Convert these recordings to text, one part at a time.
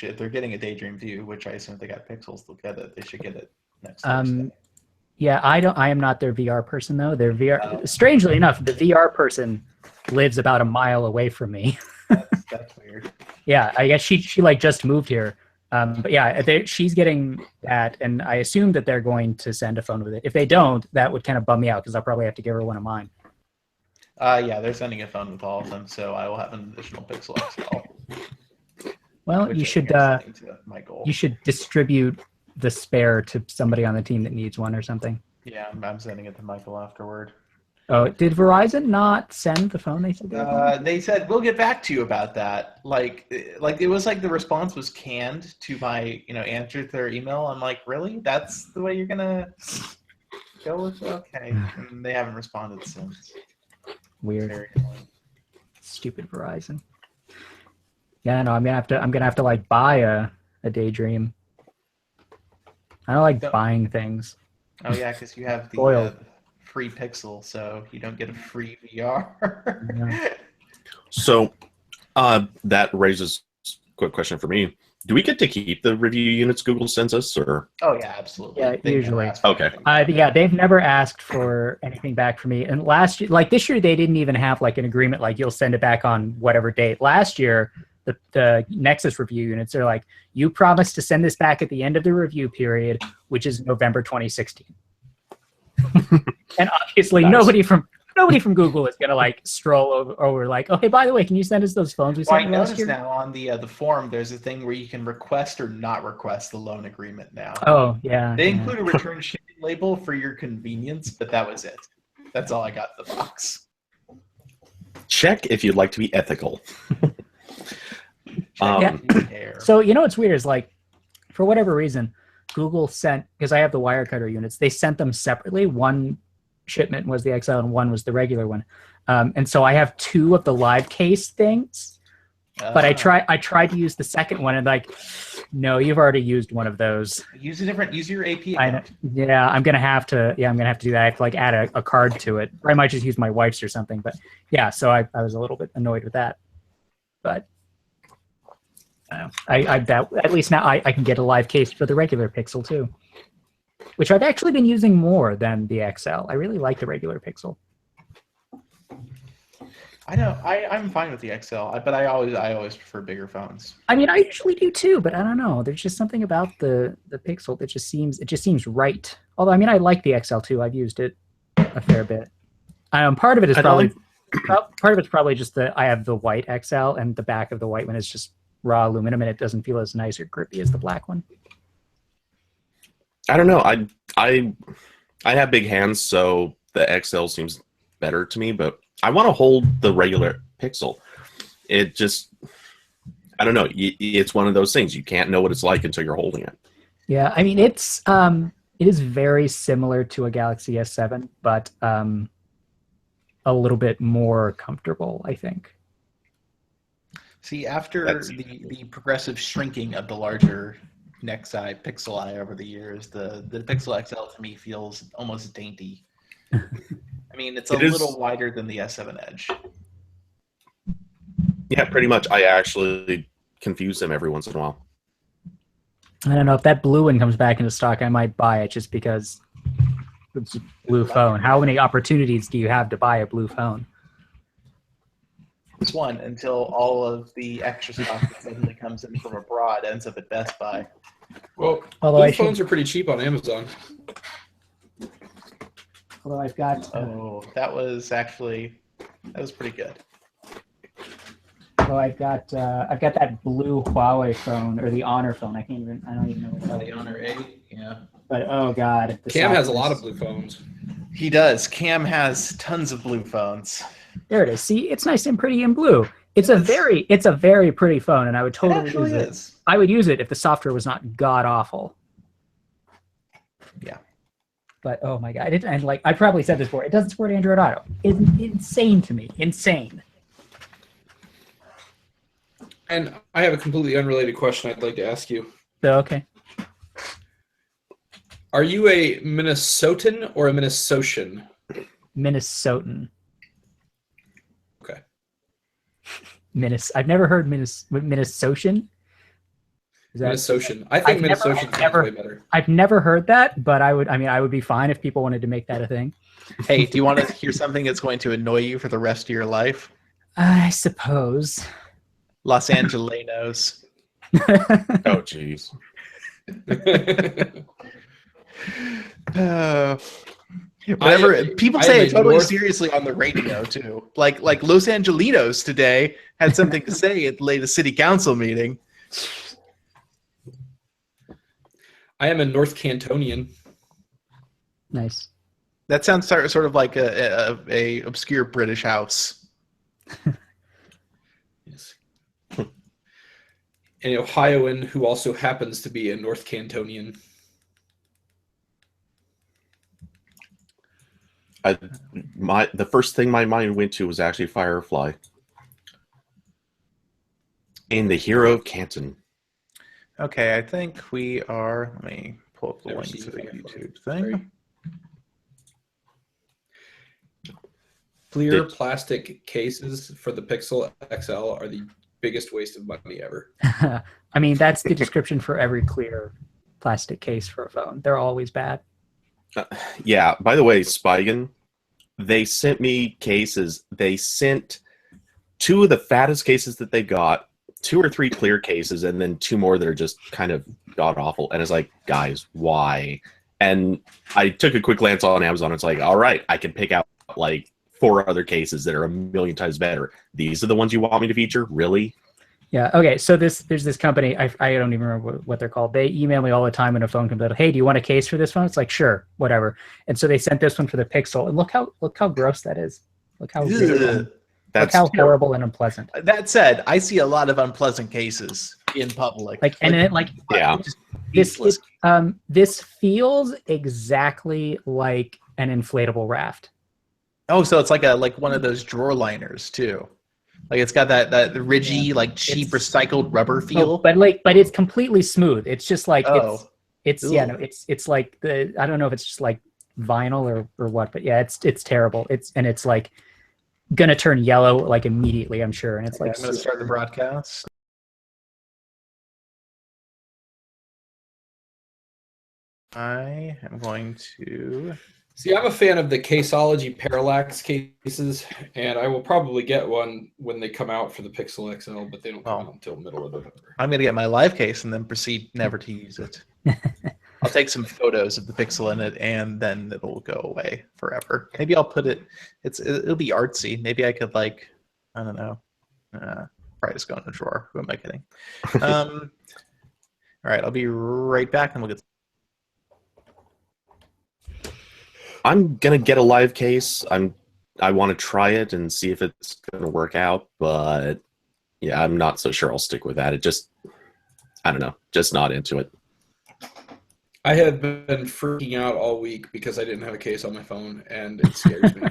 if they're getting a Daydream View, which I assume if they got Pixels, they'll get it. They should get it next Thursday. Yeah, I am not their VR person though. Their VR, strangely enough, the VR person lives about a mile away from me. That's weird. Yeah, I guess she like just moved here. But yeah, she's getting that, and I assume that they're going to send a phone with it. If they don't, that would kind of bum me out because I'll probably have to give her one of mine. Yeah, they're sending a phone with all of them, so I will have an additional Pixel XL. Well, you should distribute the spare to somebody on the team that needs one or something. Yeah, I'm sending it to Michael afterward. Oh, did Verizon not send the phone? They said we'll get back to you about that. Like it was like the response was canned to my answer to their email. I'm like, really? That's the way you're gonna go with it? Okay, and they haven't responded since. Weird. Stupid Verizon. Yeah, no, I'm gonna have to like buy a Daydream. I don't like buying things. Oh yeah, because you have the free Pixel, so you don't get a free VR. Yeah. So that raises a quick question for me. Do we get to keep the review units Google sends us, or? Oh yeah, absolutely. Yeah, usually. Okay. Yeah, they've never asked for anything back from me. And last year, like this year, they didn't even have like an agreement like you'll send it back on whatever date. Last year, the Nexus review units are like, you promised to send this back at the end of the review period, which is November 2016. And obviously nobody from Google is gonna like stroll over like, okay, by the way, can you send us those phones we sent last year? Now on the forum, there's a thing where you can request or not request the loan agreement now. Oh yeah. They include a return shipping label for your convenience, but that was it. That's all I got in the box. Check if you'd like to be ethical. So what's weird is like, for whatever reason, Google sent, because I have the Wirecutter units, they sent them separately. One shipment was the XL and one was the regular one. And so I have two of the live case things, but I tried to use the second one and like, no, you've already used one of those. Use your AP account. I'm gonna have to do that. I have to like add a card to it. Or I might just use my wife's or something. But yeah, so I was a little bit annoyed with that. But at least now I can get a live case for the regular Pixel too, which I've actually been using more than the XL. I really like the regular Pixel. I know I'm fine with the XL, but I always prefer bigger phones. I mean, I usually do too, but I don't know. There's just something about the Pixel that just seems right. Although I mean, I like the XL too. I've used it a fair bit. Part of it is probably just that I have the white XL and the back of the white one is just raw aluminum and it doesn't feel as nice or grippy as the black one. I don't know. I have big hands, so the XL seems better to me, but I want to hold the regular Pixel. It just, I don't know. It's one of those things. You can't know what it's like until you're holding it. Yeah, I mean, it is very similar to a Galaxy S7, but a little bit more comfortable, I think. See, after the progressive shrinking of the larger Nexi Pixel Eye over the years, the Pixel XL to me feels almost dainty. I mean, it's a little wider than the S7 Edge. Yeah, pretty much. I actually confuse them every once in a while. I don't know if that blue one comes back into stock, I might buy it just because it's a blue phone. How many opportunities do you have to buy a blue phone? It's one until all of the extra stuff that suddenly comes in from abroad ends up at Best Buy. Well, blue phones are pretty cheap on Amazon. Although I've got... that was pretty good. So I've got that blue Huawei phone, or the Honor phone. I don't even know what it's called. The Honor 8, yeah. But oh god, Cam has a lot of blue phones. He does. Cam has tons of blue phones. There it is. See, it's nice and pretty in blue. It's a very pretty phone, and I would totally use it. I would use it if the software was not god awful. Yeah. But oh my god, and like I probably said this before, it doesn't support Android Auto. It's insane to me. Insane. And I have a completely unrelated question I'd like to ask you. Okay. Are you a Minnesotan or a Minnesotian? Minnesotan. Okay. I've never heard Minnesotian. Is that Minnesotan. I think Minnesotan sounds way better. I've never heard that, but I would be fine if people wanted to make that a thing. Hey, do you want to hear something that's going to annoy you for the rest of your life? I suppose. Los Angelenos. Oh, jeez. Whatever. People say it totally seriously on the radio too. Like Los Angelenos today had something to say at the latest city council meeting. I am a North Cantonian. Nice. That sounds sort of like a obscure British house. Yes. An Ohioan who also happens to be a North Cantonian. The first thing my mind went to was actually Firefly. And the hero of Canton. Okay, I think we are. Let me pull up the link to the YouTube thing. Clear plastic cases for the Pixel XL are the biggest waste of money ever. I mean, that's the description for every clear plastic case for a phone. They're always bad. Yeah, by the way, Spigen, they sent me cases. They sent 2 of the fattest cases that they got, 2 or 3 clear cases, and then 2 more that are just kind of god-awful. And it's like, guys, why? And I took a quick glance on Amazon. It's like, all right, I can pick out like 4 other cases that are a million times better. These are the ones you want me to feature? Really? Yeah. Okay. So there's this company. I don't even remember what they're called. They email me all the time when a phone comes out. Hey, do you want a case for this phone? It's like, sure, whatever. And so they sent this one for the Pixel. And look how gross that is. Look how horrible and unpleasant. That said, I see a lot of unpleasant cases in public. This feels exactly like an inflatable raft. Oh, so it's like one of those drawer liners too. Like it's got that ridgy, cheap recycled rubber feel. But it's completely smooth. It's just like it's like I don't know if it's just like vinyl or what, but yeah, it's terrible. It's like gonna turn yellow like immediately, I'm sure. And it's like I'm gonna start the broadcast. I am going to see. I'm a fan of the Caseology Parallax cases, and I will probably get one when they come out for the Pixel XL, but they don't come out until middle of November. I'm going to get my live case and then proceed never to use it. I'll take some photos of the Pixel in it, and then it'll go away forever. Maybe I'll put it. It'll be artsy. Maybe I could I don't know. Probably just go in a drawer. Who am I kidding? All right, I'll be right back, and we'll get. I'm gonna get a live case. I want to try it and see if it's gonna work out, but yeah, I'm not so sure I'll stick with that. I don't know, just not into it. I have been freaking out all week because I didn't have a case on my phone, and it scares me.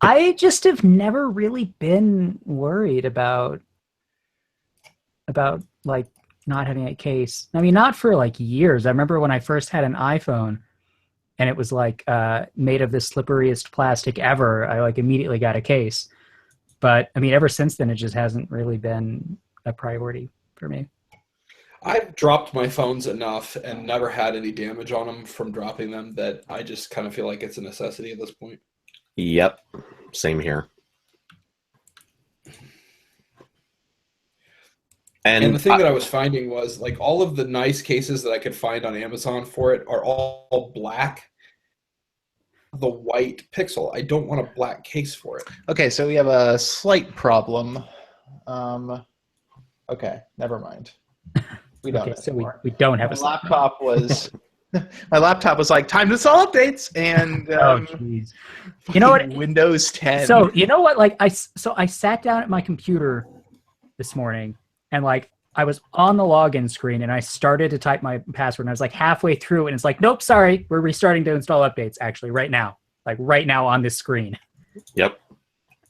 I just have never really been worried about like not having a case. I mean, not for like years. I remember when I first had an iPhone. And it was like made of the slipperiest plastic ever. I immediately got a case. But I mean, ever since then, it just hasn't really been a priority for me. I've dropped my phones enough and never had any damage on them from dropping them that I just kind of feel like it's a necessity at this point. Yep, same here. And the thing that I was finding was all of the nice cases that I could find on Amazon for it are all black. The white Pixel. I don't want a black case for it. Okay, so we have a slight problem. Okay, never mind. We don't. Okay, so we don't have a laptop was. My laptop was like, time to install updates, and oh jeez, you know what? Windows 10. So you know what? I sat down at my computer this morning. And I was on the login screen and I started to type my password and I was halfway through and it's nope, sorry, we're restarting to install updates actually right now. Right now on this screen. Yep.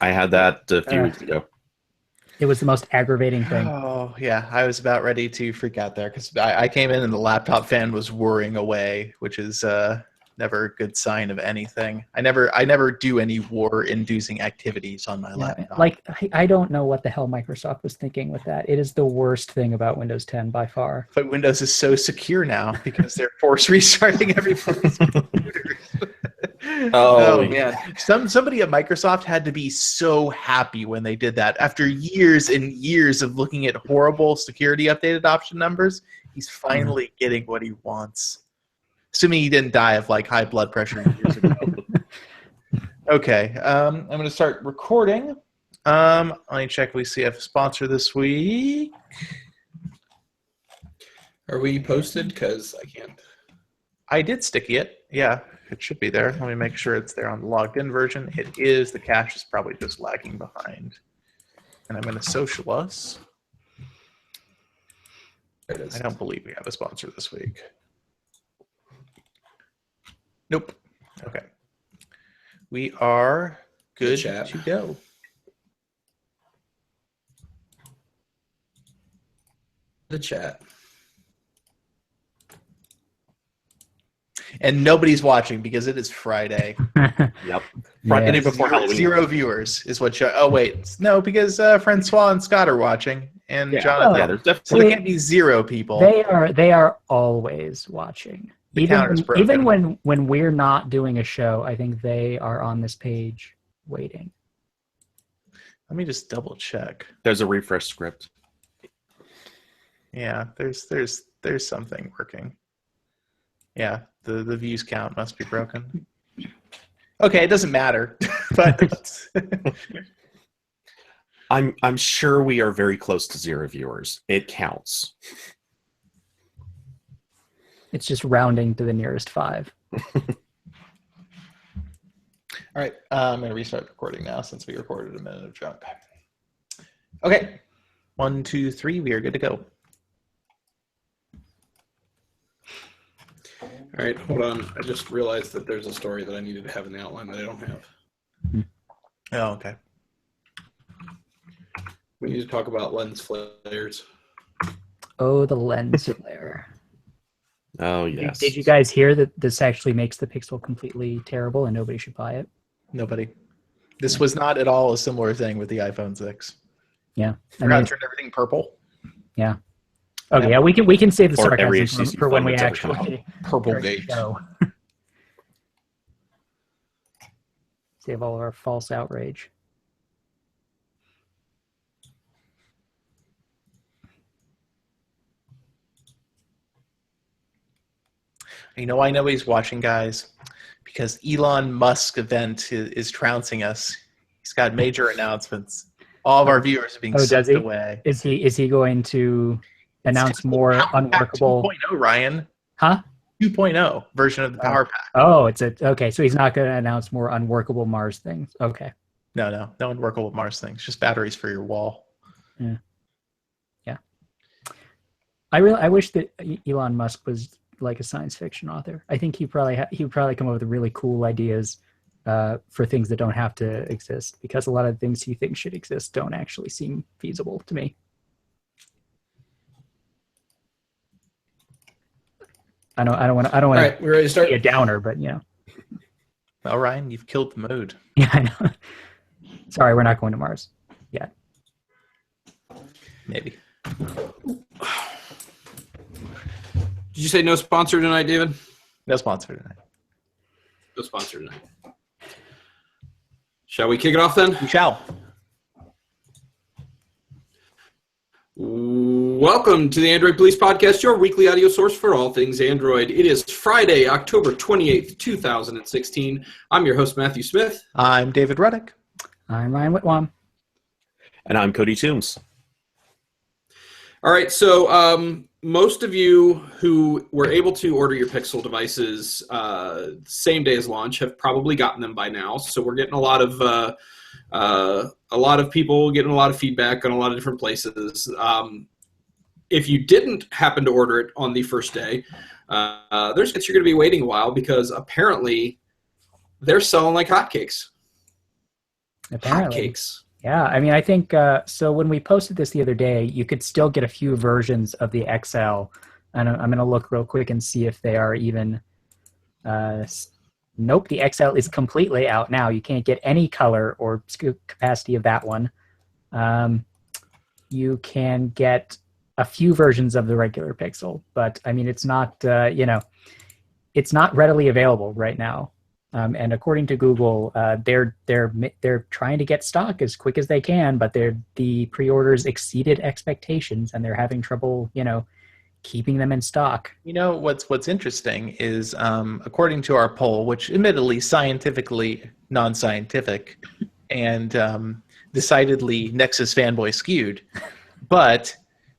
I had that a few weeks ago. It was the most aggravating thing. Oh yeah, I was about ready to freak out there because I came in and the laptop fan was whirring away, which is Never a good sign of anything. I never do any war-inducing activities on my laptop. Like, I don't know what the hell Microsoft was thinking with that. It is the worst thing about Windows 10 by far. But Windows is so secure now because they're force restarting everybody's computers. Oh man, somebody at Microsoft had to be so happy when they did that. After years and years of looking at horrible security update adoption numbers, he's finally getting what he wants. Assuming he didn't die of like high blood pressure years ago. Okay, I'm going to start recording. Let me check if we see a sponsor this week. Are we posted? Because I can't. I did sticky it. Yeah, it should be there. Let me make sure it's there on the logged in version. It is. The cache is probably just lagging behind. And I'm going to social us. There it is. I don't believe we have a sponsor this week. Nope. Okay. We are good to go. The chat. And nobody's watching because it is Friday. Yep. Friday before Halloween. 0 viewers is what oh, wait. No, because Francois and Scott are watching. And Jonathan. Yeah, there's definitely... So there can't be 0 people. They are always watching. Even when we're not doing a show, I think they are on this page waiting. Let me just double check. There's a refresh script. Yeah, there's something working. Yeah, the views count must be broken. Okay, it doesn't matter. But I'm sure we are very close to 0 viewers. It counts. It's just rounding to the nearest 5. All right, I'm going to restart recording now since we recorded a minute of junk. Okay, 1, 2, 3, we are good to go. All right, hold on. I just realized that there's a story that I needed to have in the outline that I don't have. Oh, okay. We need to talk about lens flares. Oh, the lens flare. Oh, yes. Did you guys hear that this actually makes the Pixel completely terrible and nobody should buy it? Nobody. This was not at all a similar thing with the iPhone 6. Yeah. Forgot to turn everything purple. Yeah. Okay, yeah, we can save the Or every sarcasm HTC for when phone we that's ever come actually Purple gate. go. Save all of our false outrage. You know, I know he's watching, guys, because Elon Musk event is trouncing us. He's got major announcements. All of our viewers are being sucked away. Is he going to announce more unworkable 2.0, Ryan? Huh? 2.0 version of the Power Pack. Oh, okay. So he's not going to announce more unworkable Mars things. Okay. No unworkable Mars things. Just batteries for your wall. Yeah. I wish that Elon Musk was like a science fiction author. I think he would probably come up with really cool ideas for things that don't have to exist, because a lot of things he thinks should exist don't actually seem feasible to me. I don't want to right, we're ready to start. Be a downer, but you know. Well, Ryan, you've killed the mood. Yeah, I know. Sorry, we're not going to Mars yet. Maybe. Did you say no sponsor tonight, David? No sponsor tonight. No sponsor tonight. Shall we kick it off then? We shall. Welcome to the Android Police Podcast, your weekly audio source for all things Android. It is Friday, October 28th, 2016. I'm your host, Matthew Smith. I'm David Ruddick. I'm Ryan Whitwam. And I'm Cody Toombs. All right, so most of you who were able to order your Pixel devices same day as launch have probably gotten them by now. So we're getting a lot of people getting a lot of feedback on a lot of different places. If you didn't happen to order it on the first day, there's a chance you're going to be waiting a while, because apparently they're selling like hotcakes. Apparently. Hotcakes. Yeah, I mean, I think, so when we posted this the other day, you could still get a few versions of the XL. And I'm going to look real quick and see if they are even Nope, the XL is completely out now. You can't get any color or capacity of that one. You can get a few versions of the regular Pixel, but I mean, it's not, it's not readily available right now. And according to Google, they're trying to get stock as quick as they can, but the pre-orders exceeded expectations, and they're having trouble, keeping them in stock. What's interesting is, according to our poll, which admittedly scientifically non-scientific and decidedly Nexus fanboy skewed, but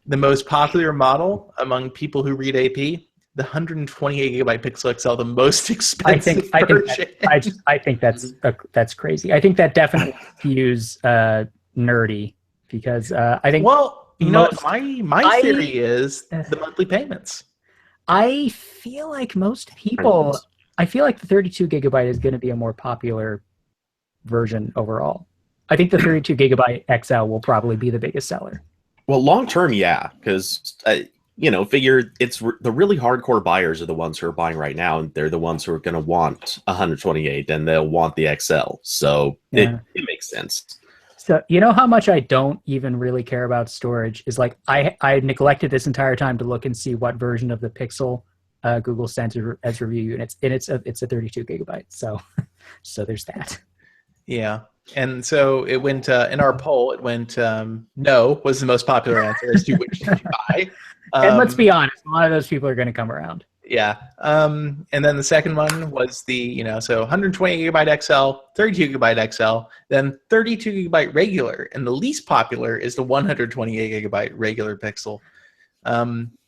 the most popular model among people who read AP, the 128 gigabyte Pixel XL, the most expensive version. I think that's crazy. I think that definitely skews nerdy, because I think. Well, my theory is the monthly payments. I feel like most people. I feel like the 32 gigabyte is going to be a more popular version overall. I think the 32 gigabyte XL will probably be the biggest seller. Well, long term, yeah, because figure it's the really hardcore buyers are the ones who are buying right now, and they're the ones who are going to want 128, and they'll want the XL. So it makes sense. So how much I don't even really care about storage is, like, I neglected this entire time to look and see what version of the Pixel Google sent as review units, and it's a 32 gigabyte. So there's that. Yeah. And so it went in our poll. It went no was the most popular answer as to which did you buy. And let's be honest, a lot of those people are going to come around. Yeah. And then the second one was the so 128 gigabyte XL, 32 gigabyte XL, then 32 gigabyte regular, and the least popular is the 128 gigabyte regular Pixel,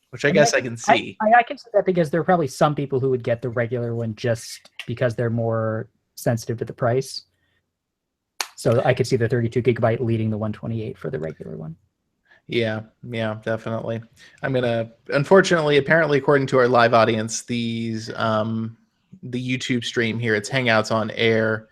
which I guess I can see. I can see that, because there are probably some people who would get the regular one just because they're more sensitive to the price. So I could see the 32 gigabyte leading the 128 for the regular one. Yeah, definitely. Unfortunately, apparently, according to our live audience, the YouTube stream here, it's Hangouts on Air,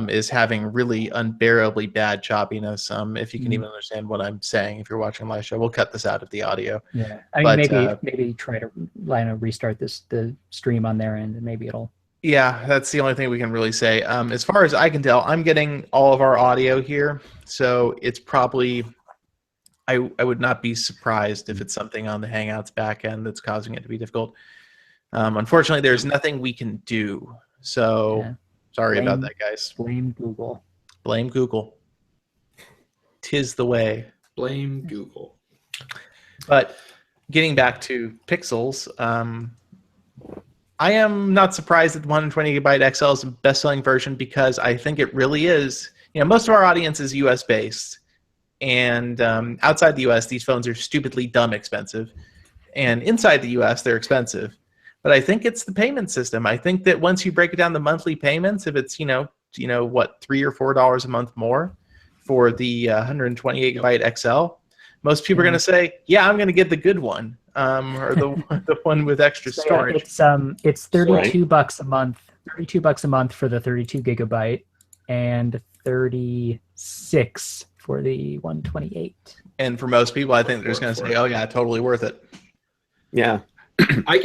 is having really unbearably bad choppiness. If you can even understand what I'm saying, if you're watching live show, we'll cut this out of the audio. Yeah, I mean, maybe try to restart the stream on their end, and maybe it'll. Yeah, that's the only thing we can really say. As far as I can tell, I'm getting all of our audio here, so it's probably. I would not be surprised if it's something on the Hangouts back end that's causing it to be difficult. Unfortunately, there's nothing we can do. So sorry about that, guys. Blame Google. Blame Google. 'Tis the way. Blame Google. But getting back to Pixels, I am not surprised that the 120 gigabyte XL is the best-selling version, because I think it really is. Most of our audience is US-based. And outside the US, these phones are stupidly dumb expensive. And inside the US, they're expensive. But I think it's the payment system. I think that once you break it down the monthly payments, if it's, what, $3 or $4 a month more for the 128 gigabyte XL, most people are going to say, yeah, I'm going to get the good one, or the one with extra storage. It's $32 a month. $32 a month for the 32 gigabyte, and 36 for the 128. And for most people, I think they're just going to say, oh yeah, totally worth it. Yeah. I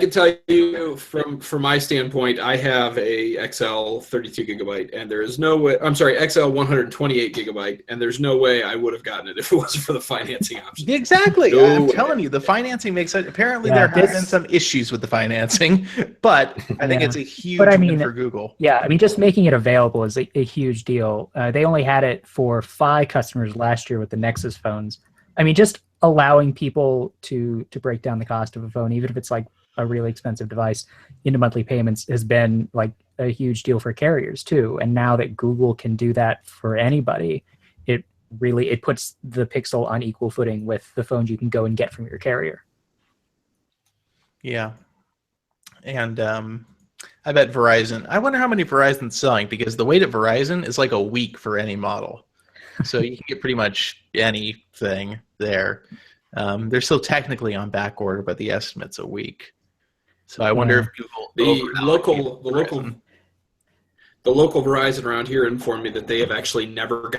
can tell you from my standpoint, I have a XL 32 gigabyte, and there is no way. I'm sorry, XL 128 gigabyte, and there's no way I would have gotten it if it wasn't for the financing option. Exactly. I'm telling you, the financing makes it. Apparently, there have been some issues with the financing, but I think it's a huge win for Google. Yeah, I mean, just making it available is a huge deal. They only had it for Fi customers last year with the Nexus phones. I mean, just allowing people to break down the cost of a phone, even if it's like a really expensive device, into monthly payments has been like a huge deal for carriers too. And now that Google can do that for anybody, it puts the Pixel on equal footing with the phones you can go and get from your carrier. Yeah. And I bet Verizon, I wonder how many Verizon's selling, because the wait at Verizon is like a week for any model. So you can get pretty much anything there. They're still technically on back order, but the estimate's a week. So I wonder if Google the local Verizon around here informed me that they have actually never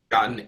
gotten any